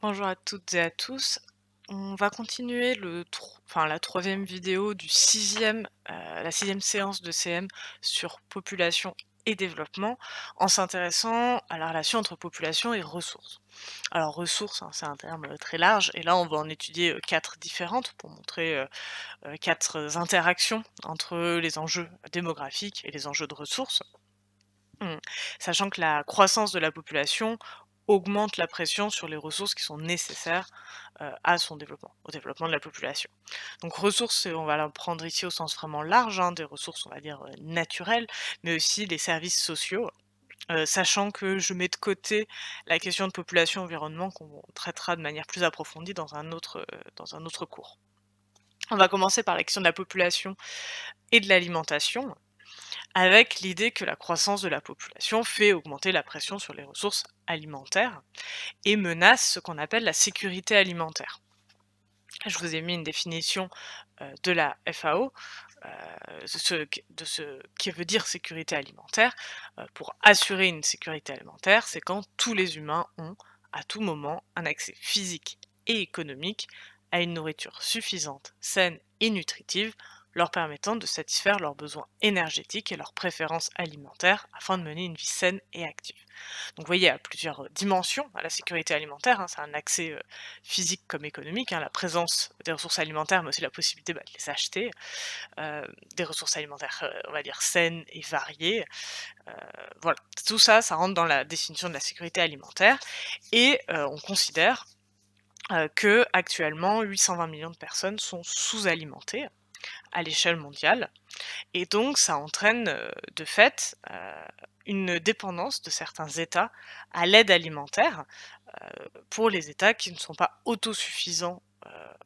Bonjour à toutes et à tous. On va continuer la troisième vidéo du la sixième séance de CM sur population et développement, en s'intéressant à la relation entre population et ressources. Alors ressources, hein, c'est un terme très large, et là on va en étudier quatre différentes pour montrer quatre interactions entre les enjeux démographiques et les enjeux de ressources. Mmh. Sachant que la croissance de la population augmente la pression sur les ressources qui sont nécessaires, à son développement, au développement de la population. Donc ressources, on va la prendre ici au sens vraiment large, hein, des ressources, on va dire, naturelles, mais aussi des services sociaux, sachant que je mets de côté la question de population-environnement qu'on traitera de manière plus approfondie dans un autre cours. On va commencer par la question de la population et de l'alimentation, avec l'idée que la croissance de la population fait augmenter la pression sur les ressources alimentaires et menace ce qu'on appelle la sécurité alimentaire. Je vous ai mis une définition de la FAO, de ce qui veut dire sécurité alimentaire. Pour assurer une sécurité alimentaire, c'est quand tous les humains ont, à tout moment, un accès physique et économique à une nourriture suffisante, saine et nutritive, leur permettant de satisfaire leurs besoins énergétiques et leurs préférences alimentaires afin de mener une vie saine et active. Donc vous voyez, il y a plusieurs dimensions à la sécurité alimentaire, hein. C'est un accès physique comme économique, hein, la présence des ressources alimentaires, mais aussi la possibilité de les acheter, des ressources alimentaires, on va dire saines et variées. Heu, voilà, tout ça, ça rentre dans la définition de la sécurité alimentaire, et on considère qu'actuellement 820 millions de personnes sont sous-alimentées à l'échelle mondiale, et donc ça entraîne, de fait, une dépendance de certains États à l'aide alimentaire, pour les États qui ne sont pas autosuffisants,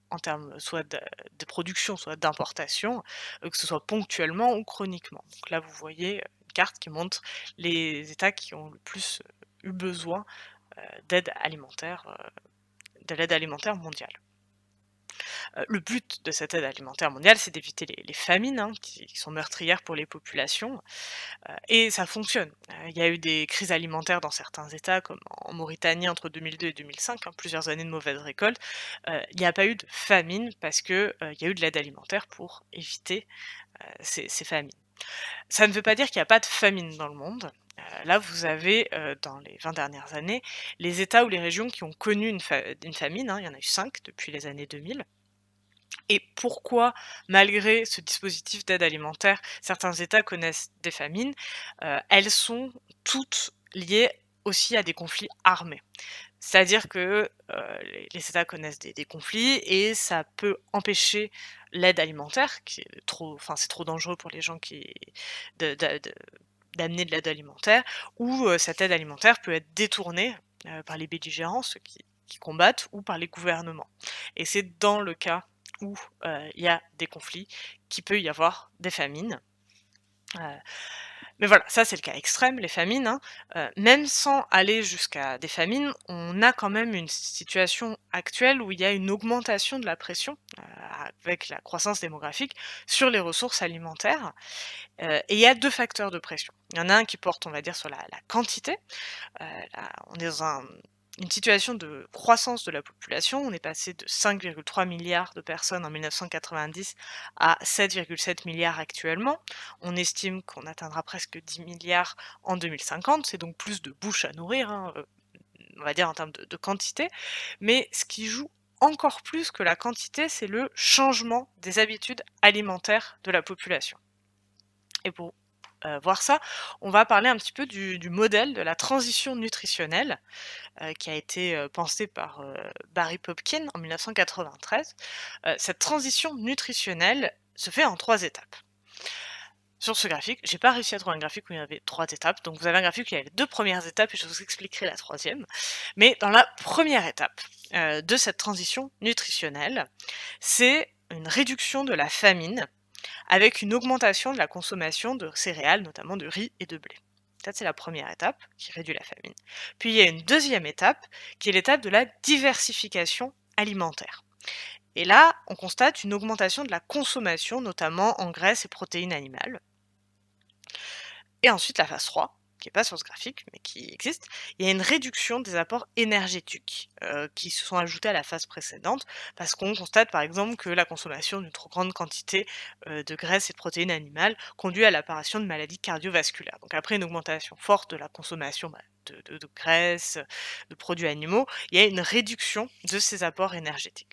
en termes soit de production, soit d'importation, que ce soit ponctuellement ou chroniquement. Donc là, vous voyez, une carte qui montre les États qui ont le plus, eu besoin, d'aide alimentaire, de l'aide alimentaire mondiale. Le but de cette aide alimentaire mondiale, c'est d'éviter les famines, hein, qui sont meurtrières pour les populations, et ça fonctionne. Il y a eu des crises alimentaires dans certains États, comme en Mauritanie entre 2002 et 2005, hein, plusieurs années de mauvaises récoltes. Il n'y a pas eu de famine parce que, il y a eu de l'aide alimentaire pour éviter, ces famines. Ça ne veut pas dire qu'il n'y a pas de famine dans le monde. Là, vous avez, dans les 20 dernières années, les États ou les régions qui ont connu une famine, hein, il y en a eu 5 depuis les années 2000. Et pourquoi, malgré ce dispositif d'aide alimentaire, certains États connaissent des famines? Elles sont toutes liées aussi à des conflits armés. C'est-à-dire que, les États connaissent des conflits, et ça peut empêcher l'aide alimentaire qui est trop, enfin, c'est trop dangereux pour les gens qui de d'amener de l'aide alimentaire, ou, cette aide alimentaire peut être détournée, par les belligérants, ceux qui combattent, ou par les gouvernements. Et c'est dans le cas où, il y a des conflits, qu'il peut y avoir des famines. Heu mais voilà, ça c'est le cas extrême, les famines, hein. Même sans aller jusqu'à des famines, on a quand même une situation actuelle où il y a une augmentation de la pression, avec la croissance démographique, sur les ressources alimentaires, et il y a 2 facteurs de pression. Il y en a un qui porte, on va dire, sur la quantité. Là, on est dans une situation de croissance de la population. On est passé de 5,3 de personnes en 1990 à 7,7 actuellement. On estime qu'on atteindra presque 10 en 2050. C'est donc plus de bouches à nourrir, hein, on va dire en termes de quantité. Mais ce qui joue encore plus que la quantité, c'est le changement des habitudes alimentaires de la population. Et pour, voir ça, on va parler un petit peu du modèle de la transition nutritionnelle, qui a été, pensée par, Barry Popkin en 1993. Cette transition nutritionnelle se fait en 3 étapes. Sur ce graphique, j'ai pas réussi à trouver un graphique où il y avait 3 étapes, donc vous avez un graphique où il y a les 2 premières étapes, et je vous expliquerai la troisième. Mais dans la première étape, de cette transition nutritionnelle, c'est une réduction de la famine avec une augmentation de la consommation de céréales, notamment de riz et de blé. Ça, c'est la première étape qui réduit la famine. Puis il y a une deuxième étape qui est l'étape de la diversification alimentaire. Et là, on constate une augmentation de la consommation, notamment en graisses et protéines animales. Et ensuite, la phase 3. qui est pas sur ce graphique, mais qui existe, il y a une réduction des apports énergétiques, qui se sont ajoutés à la phase précédente, parce qu'on constate par exemple que la consommation d'une trop grande quantité, de graisses et de protéines animales conduit à l'apparition de maladies cardiovasculaires. Donc après une augmentation forte de la consommation, de graisses, de produits animaux, il y a une réduction de ces apports énergétiques.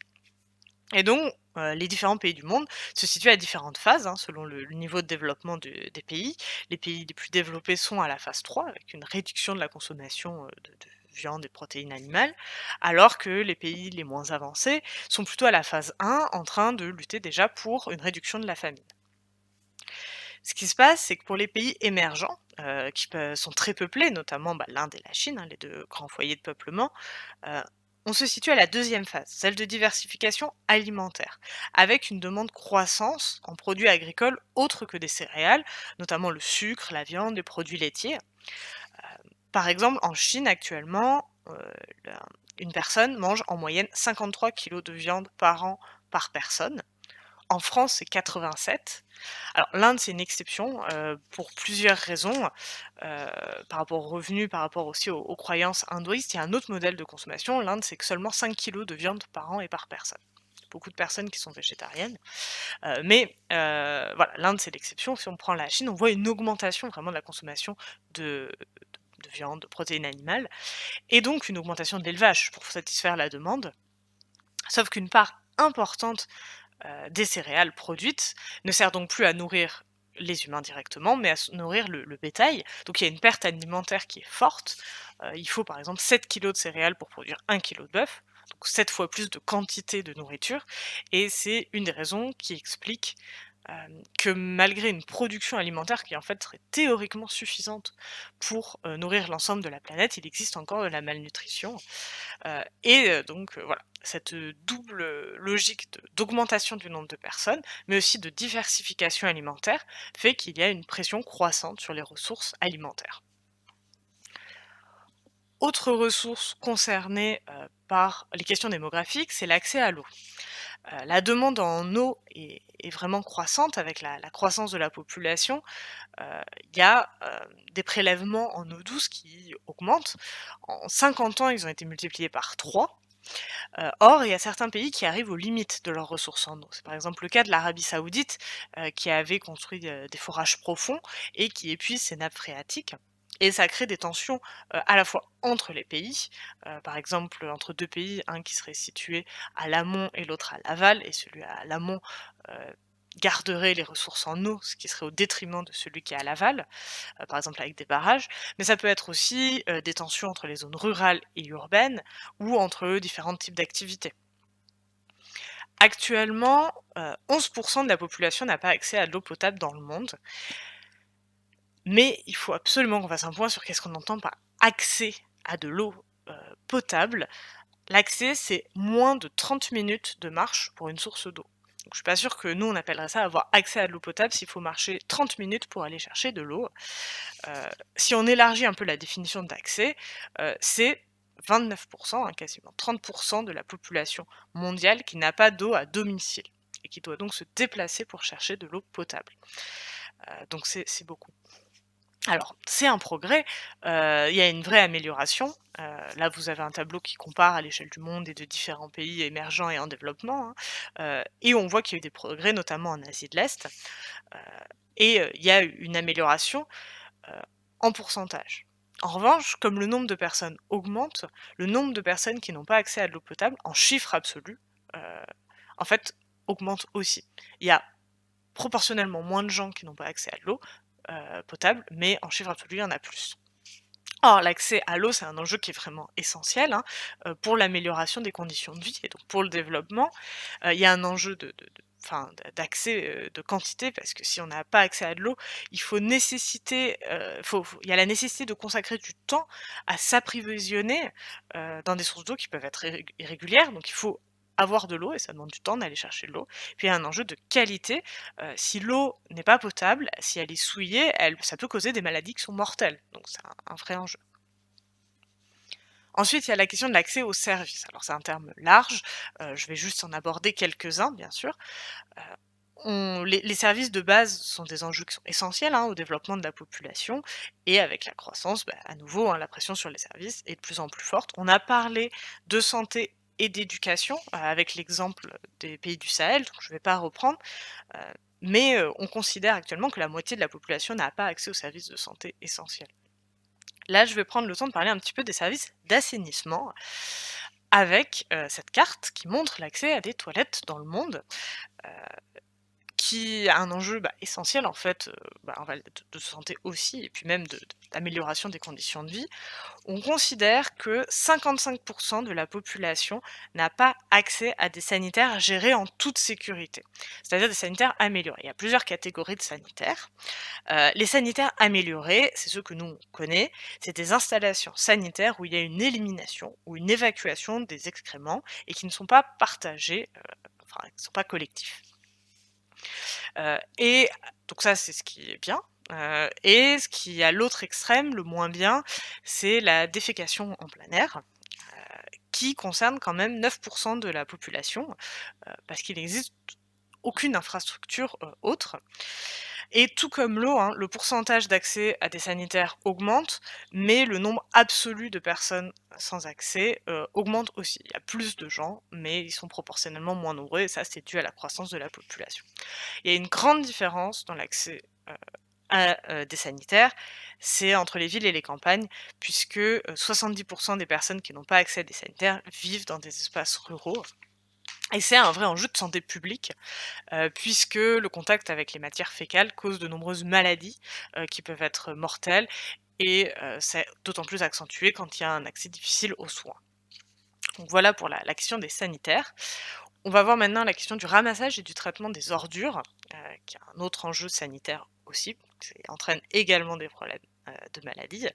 Et donc, les différents pays du monde se situent à différentes phases, hein, selon le niveau de développement des pays. Les pays les plus développés sont à la phase 3, avec une réduction de la consommation, de viande et protéines animales, alors que les pays les moins avancés sont plutôt à la phase 1, en train de lutter déjà pour une réduction de la famine. Ce qui se passe, c'est que pour les pays émergents, sont très peuplés, notamment, l'Inde et la Chine, hein, les 2 grands foyers de peuplement, heu, on se situe à la deuxième phase, celle de diversification alimentaire, avec une demande croissance en produits agricoles autres que des céréales, notamment le sucre, la viande, les produits laitiers. Par exemple, en Chine actuellement, la une personne mange en moyenne 53 kilogrammes de viande par an par personne. En France, c'est 87. Alors l'Inde, c'est une exception, pour plusieurs raisons, heu, par rapport aux revenus, par rapport aussi aux croyances hindouistes. Il y a un autre modèle de consommation. L'Inde, c'est que seulement 5 kilogrammes de viande par an et par personne. Beaucoup de personnes qui sont végétariennes, voilà, l'Inde, c'est l'exception. Si on prend la Chine, on voit une augmentation vraiment de la consommation de viande, de protéines animales et donc une augmentation de l'élevage pour satisfaire la demande. Sauf qu'une part importante des céréales produites ne sert donc plus à nourrir les humains directement, mais à nourrir le bétail. Donc il y a une perte alimentaire qui est forte. Il faut par exemple 7 kilos de céréales pour produire 1 kilo de bœuf, donc 7 fois plus de quantité de nourriture. Et c'est une des raisons qui explique que malgré une production alimentaire qui en fait serait théoriquement suffisante pour nourrir l'ensemble de la planète, il existe encore de la malnutrition. Voilà, cette, double, logique d'augmentation du nombre de personnes, mais aussi de diversification alimentaire, fait qu'il y a une pression croissante sur les ressources alimentaires. Autre ressource concernée, par les questions démographiques, c'est l'accès à l'eau. La demande en eau est vraiment croissante avec la croissance de la population. Heu, il y a, des prélèvements en eau douce qui augmentent. En 50 ans, ils ont été multipliés par 3. Or, il y a certains pays qui arrivent aux limites de leurs ressources en eau. C'est par exemple le cas de l'Arabie Saoudite, qui avait construit, des forages profonds et qui épuise ses nappes phréatiques et ça crée des tensions, à la fois entre les pays, par exemple entre 2 pays, un qui serait situé à l'amont et l'autre à l'aval et celui à l'amont, heu, garderait les ressources en eau, ce qui serait au détriment de celui qui est à l'aval, par exemple avec des barrages, mais ça peut être aussi, des tensions entre les zones rurales et urbaines ou entre différents types d'activités. Actuellement, 11 de la population n'a pas accès à de l'eau potable dans le monde, mais il faut absolument qu'on fasse un point sur qu'est-ce qu'on entend par accès à de l'eau, heu, potable. L'accès, c'est moins de 30 minutes de marche pour une source d'eau. Donc je suis pas sûre que nous, on appellerait ça avoir accès à de l'eau potable s'il faut marcher 30 minutes pour aller chercher de l'eau. Heu, Si on élargit un peu la définition d'accès, c'est 29, hein, quasiment 30 de la population mondiale qui n'a pas d'eau à domicile et qui doit donc se déplacer pour chercher de l'eau potable. Donc c'est beaucoup. Alors, c'est un progrès, il y a une vraie amélioration. Là, vous avez un tableau qui compare à l'échelle du monde et de différents pays émergents et en développement, hein, et on voit qu'il y a eu des progrès, notamment en Asie de l'Est, heu il y a eu une amélioration, heu, en pourcentage. En revanche, comme le nombre de personnes augmente, le nombre de personnes qui n'ont pas accès à de l'eau potable, en chiffres absolus, heu, en fait, augmente aussi. Il y a proportionnellement moins de gens qui n'ont pas accès à de l'eau, potable, mais en chiffres absolus, il y en a plus. Or, l'accès à l'eau, c'est un enjeu qui est vraiment essentiel, hein, pour l'amélioration des conditions de vie et donc pour le développement. Il y a un enjeu d'accès, de quantité parce que si on n'a pas accès à de l'eau, il faut nécessiter, il y a la nécessité de consacrer du temps à s'approvisionner, dans des sources d'eau qui peuvent être irrégulières, donc il faut avoir de l'eau et ça demande du temps d'aller chercher de l'eau. Puis il y a un enjeu de qualité, si l'eau n'est pas potable, si elle est souillée, ça peut causer des maladies qui sont mortelles, donc c'est un vrai enjeu. Ensuite, il y a la question de l'accès aux services. Alors c'est un terme large, je vais juste en aborder quelques-uns bien sûr. Les services de base sont des enjeux qui sont essentiels, hein, au développement de la population et avec la croissance, bah, à nouveau, hein, la pression sur les services est de plus en plus forte. On a parlé de santé et d'éducation, avec l'exemple des pays du Sahel, donc je ne vais pas reprendre, heu, mais on considère actuellement que la moitié de la population n'a pas accès aux services de santé essentiels. Là, je vais prendre le temps de parler un petit peu des services d'assainissement avec, cette carte qui montre l'accès à des toilettes dans le monde, heu qui a un enjeu, bah, essentiel en fait, bah, on va de santé aussi et puis même d'amélioration des conditions de vie. On considère que 55 de la population n'a pas accès à des sanitaires gérés en toute sécurité, c'est-à-dire des sanitaires améliorés. Il y a plusieurs catégories de sanitaires. Les sanitaires améliorés, c'est ceux que nous on connaît, c'est des installations sanitaires où il y a une élimination ou une évacuation des excréments et qui ne sont pas partagés, enfin qui ne sont pas collectifs. Et donc ça, c'est ce qui est bien, et ce qui est à l'autre extrême, le moins bien, c'est la défécation en plein air, qui concerne quand même 9 de la population, parce qu'il n'existe aucune infrastructure, autre. Et tout comme l'eau, hein, le pourcentage d'accès à des sanitaires augmente, mais le nombre absolu de personnes sans accès, augmente aussi. Il y a plus de gens, mais ils sont proportionnellement moins nombreux et ça, c'est dû à la croissance de la population. Il y a une grande différence dans l'accès, à, des sanitaires, c'est entre les villes et les campagnes puisque, 70 des personnes qui n'ont pas accès à des sanitaires vivent dans des espaces ruraux et c'est un vrai enjeu de santé publique, puisque le contact avec les matières fécales cause de nombreuses maladies, qui peuvent être mortelles et c'est d'autant plus accentué quand il y a un accès difficile aux soins. Donc voilà pour la question des sanitaires. On va voir maintenant la question du ramassage et du traitement des ordures, qui est un autre enjeu sanitaire aussi, qui entraîne également des problèmes, de maladies.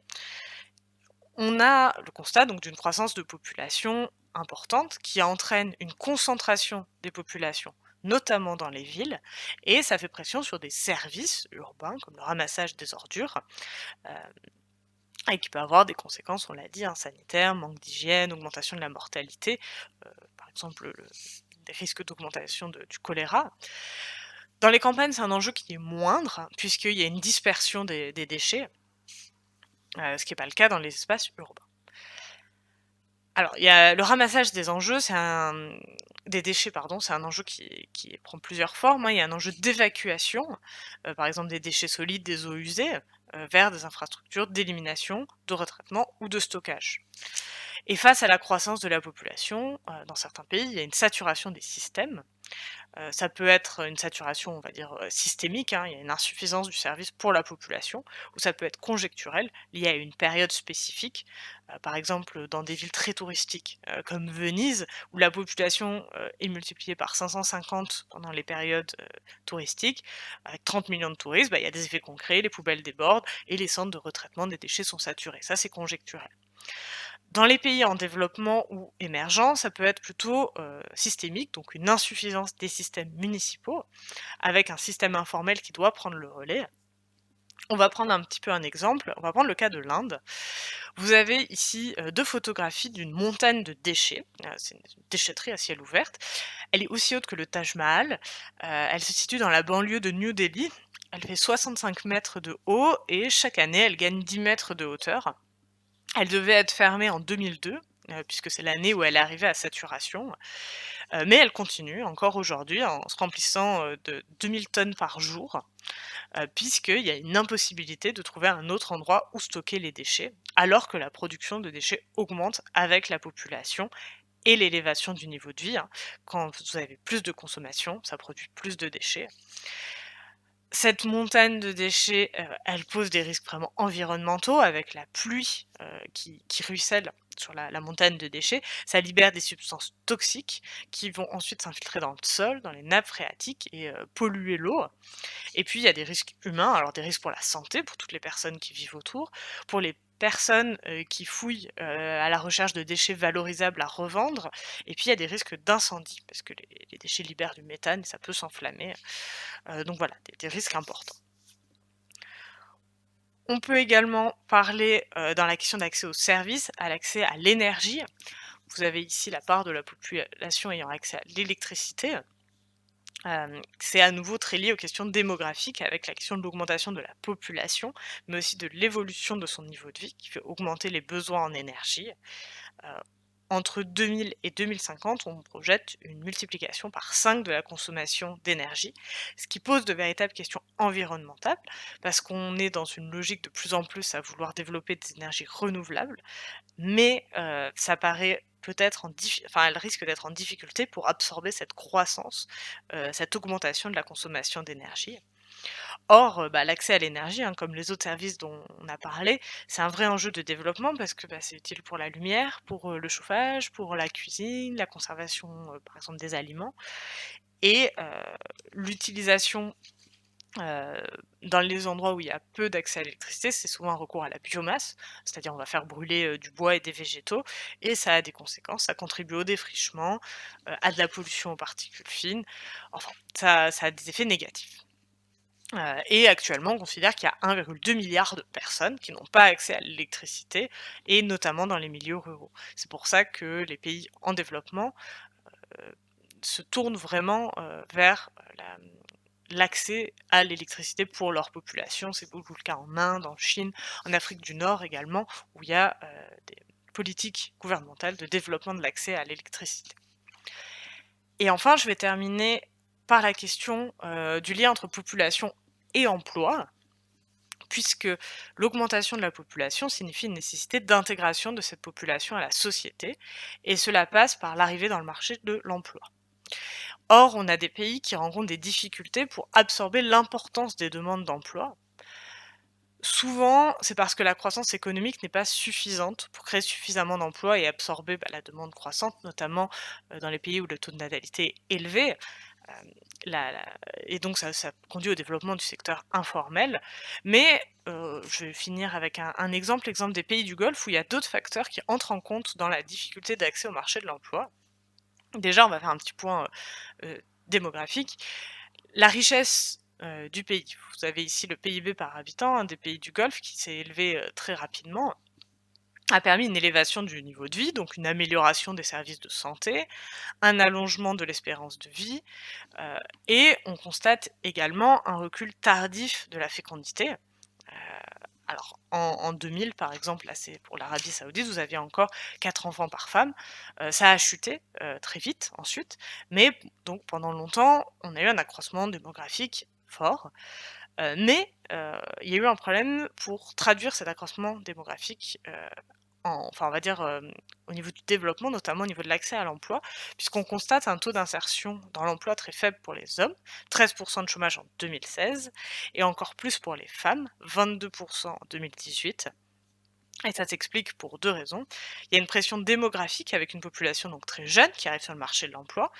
On a le constat donc d'une croissance de population importante qui entraîne une concentration des populations, notamment dans les villes, et ça fait pression sur des services urbains comme le ramassage des ordures, heu et qui peut avoir des conséquences, on l'a dit, hein, sanitaires, manque d'hygiène, augmentation de la mortalité, par exemple des risques d'augmentation du choléra. Dans les campagnes, c'est un enjeu qui est moindre, puisqu'il y a une dispersion des déchets, ce qui est pas le cas dans les espaces urbains. Alors, il y a le ramassage des déchets pardon, c'est un enjeu qui prend plusieurs formes, hein. Il y a un enjeu d'évacuation, par exemple des déchets solides, des eaux usées, vers des infrastructures d'élimination, de retraitement ou de stockage. Et face à la croissance de la population, dans certains pays, il y a une saturation des systèmes. Ça peut être une saturation, on va dire, systémique, hein, il y a une insuffisance du service pour la population, ou ça peut être conjecturel, lié à une période spécifique. Par exemple, dans des villes très touristiques, comme Venise, où la population, est multipliée par 550 pendant les périodes, touristiques, avec 30 millions de touristes, bah, il y a des effets concrets, les poubelles débordent et les centres de retraitement des déchets sont saturés. Ça, c'est conjecturel. Dans les pays en développement ou émergents, ça peut être plutôt, systémique, donc une insuffisance des systèmes municipaux, avec un système informel qui doit prendre le relais. On va prendre un petit peu un exemple, on va prendre le cas de l'Inde. Vous avez ici, 2 photographies d'une montagne de déchets, c'est une déchetterie à ciel ouvert. Elle est aussi haute que le Taj Mahal, elle se situe dans la banlieue de New Delhi. Elle fait 65 mètres de haut et chaque année, elle gagne 10 mètres de hauteur. Elle devait être fermée en 2002, puisque c'est l'année où elle est arrivée à saturation, mais elle continue encore aujourd'hui en se remplissant, de 2 000 tonnes par jour, puisqu'il y a une impossibilité de trouver un autre endroit où stocker les déchets, alors que la production de déchets augmente avec la population et l'élévation du niveau de vie, hein. Quand vous avez plus de consommation, ça produit plus de déchets. Cette montagne de déchets, elle pose des risques vraiment environnementaux avec la pluie, qui ruisselle sur la montagne de déchets. Ça libère des substances toxiques qui vont ensuite s'infiltrer dans le sol, dans les nappes phréatiques et polluer l'eau. Et puis il y a des risques humains, alors des risques pour la santé, pour toutes les personnes qui vivent autour, pour les personnes, qui fouillent, à la recherche de déchets valorisables à revendre et puis il y a des risques d'incendie parce que les déchets libèrent du méthane et ça peut s'enflammer, donc voilà, des risques importants. On peut également parler, dans la question d'accès aux services, à l'accès à l'énergie. Vous avez ici la part de la population ayant accès à l'électricité. C'est à nouveau très lié aux questions démographiques avec la question de l'augmentation de la population, mais aussi de l'évolution de son niveau de vie qui fait augmenter les besoins en énergie. Heu, Entre 2000 et 2050, on projette une multiplication par 5 de la consommation d'énergie, ce qui pose de véritables questions environnementales, parce qu'on est dans une logique de plus en plus à vouloir développer des énergies renouvelables, mais ça paraît peut-être elle risque d'être en difficulté pour absorber cette croissance, cette augmentation de la consommation d'énergie. Or, l'accès à l'énergie, hein, comme les autres services dont on a parlé, c'est un vrai enjeu de développement parce que, c'est utile pour la lumière, pour, le chauffage, pour la cuisine, la conservation, par exemple des aliments et l'utilisation, heu, dans les endroits où il y a peu d'accès à l'électricité, c'est souvent un recours à la biomasse, c'est-à-dire on va faire brûler, du bois et des végétaux et ça a des conséquences. Ça contribue au défrichement, à de la pollution aux particules fines, enfin ça a des effets négatifs. Et actuellement, on considère qu'il y a 1,2 milliard de personnes qui n'ont pas accès à l'électricité et notamment dans les milieux ruraux. C'est pour ça que les pays en développement, heu, se tournent vraiment, vers, l'accès à l'électricité pour leur population. C'est beaucoup le cas en Inde, en Chine, en Afrique du Nord également, où il y a, des politiques gouvernementales de développement de l'accès à l'électricité. Et enfin, je vais terminer par la question, du lien entre population et emploi. Puisque l'augmentation de la population signifie une nécessité d'intégration de cette population à la société, et cela passe par l'arrivée dans le marché de l'emploi. Or, on a des pays qui rencontrent des difficultés pour absorber l'importance des demandes d'emploi. Souvent, c'est parce que la croissance économique n'est pas suffisante pour créer suffisamment d'emplois et absorber la demande croissante, notamment dans les pays où le taux de natalité est élevé. Hem, la et donc ça conduit au développement du secteur informel. Mais, je vais finir avec l'exemple des pays du Golfe où il y a d'autres facteurs qui entrent en compte dans la difficulté d'accès au marché de l'emploi. Déjà, on va faire un petit point, démographique. La richesse, du pays. Vous avez ici le PIB par habitant, des pays du Golfe qui s'est élevé, très rapidement, a permis une élévation du niveau de vie, donc une amélioration des services de santé, un allongement de l'espérance de vie. Heu et on constate également un recul tardif de la fécondité. Alors en 2000 par exemple, là c'est pour l'Arabie Saoudite, vous aviez encore 4 enfants par femme. Ça a chuté, très vite ensuite, mais donc pendant longtemps, on a eu un accroissement démographique fort. Il y a eu un problème pour traduire cet accroissement démographique, on va dire, au niveau du développement, notamment au niveau de l'accès à l'emploi, puisqu'on constate un taux d'insertion dans l'emploi très faible pour les hommes, 13 de chômage en 2016 et encore plus pour les femmes, 22 en 2018. Et ça s'explique pour 2 raisons. Il y a une pression démographique avec une population donc très jeune qui arrive sur le marché de l'emploi.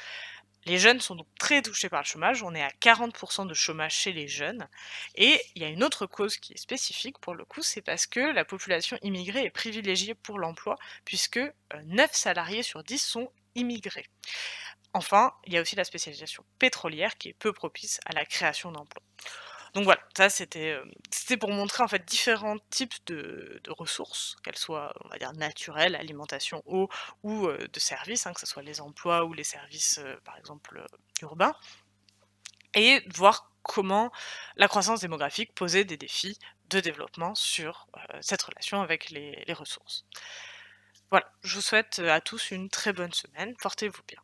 Les jeunes sont donc très touchés par le chômage, on est à 40 de chômage chez les jeunes et il y a une autre cause qui est spécifique pour le coup, c'est parce que la population immigrée est privilégiée pour l'emploi puisque, 9 salariés sur 10 sont immigrés. Enfin, il y a aussi la spécialisation pétrolière qui est peu propice à la création d'emplois. Donc voilà, ça c'était pour montrer en fait différents types de ressources, qu'elles soient, on va dire naturelles, alimentation, eau ou, de services, hein, que ce soit les emplois ou les services, par exemple, urbains et voir comment la croissance démographique posait des défis de développement sur, cette relation avec les ressources. Voilà, je vous souhaite, à tous une très bonne semaine, portez-vous bien.